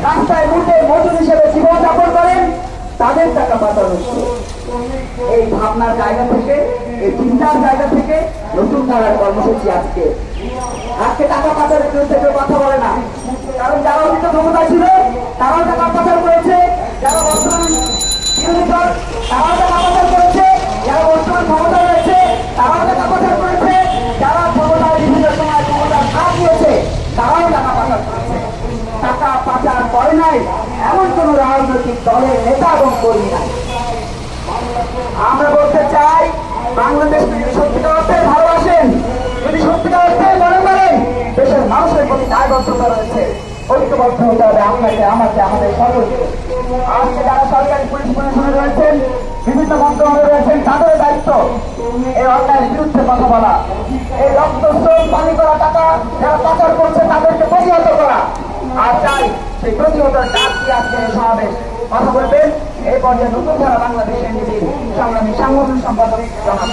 রাস্তায় মুখে মজুর হিসেবে জীবনযাপন করেন, তাদের টাকা পাচার হচ্ছে। এই ভাবনার জায়গা থেকে, এই চিন্তার জায়গা থেকে নতুন ধারার কর্মসূচি আজকে টাকা পাচারের বিরুদ্ধে কেউ কথা বলে না। কারণ যারা অতীত ক্ষমতা ছিল তারাও টাকা পাচার করেছে, যারা বর্তমান বিরোধী দল তারাও টাকা পাচার করেছে, যারা বর্তমান ক্ষমতা রয়েছে তারাও টাকা পাচার করেছে, যারা ক্ষমতার বিভিন্ন সময় ক্ষমতার ভাগ নিয়েছে তারাও টাকা পাচার করেছে। টাকা পাচার করে নাই এমন কোন রাজনৈতিক দলের নেতা এবং কর্মী নাই। আমরা বলতে চাই, বাংলাদেশ যদি সত্যিকার অর্থে ভালোবাসেন, যদি সত্যিকার অর্থে মনে করেন দেশের মানুষের প্রতি দায়বদ্ধতা রয়েছে, ঐক্যবদ্ধ হতে হবে আপনাকে, আমাকে, আমাদের সকলকে। আজকে যারা সরকারি পুলিশ প্রশাসনে রয়েছেন, বিভিন্ন মন্ত্রণালয়ে রয়েছেন, তাদের দায়িত্ব এই অন্যায়ের বিরুদ্ধে কথা বলা, এই রক্তস্রোত পানি করা টাকা যারা পাচার করছে তাদেরকে প্রতিহত করা। আর চাই সেই প্রতিহতের ডাক দিয়ে আজকে এই সমাবেশ কথা বলবেন এই পর্যায়ে নতুন ধারা বাংলাদেশ এনডিপির সংগ্রামী সাংগঠনিক সম্পাদক জনাব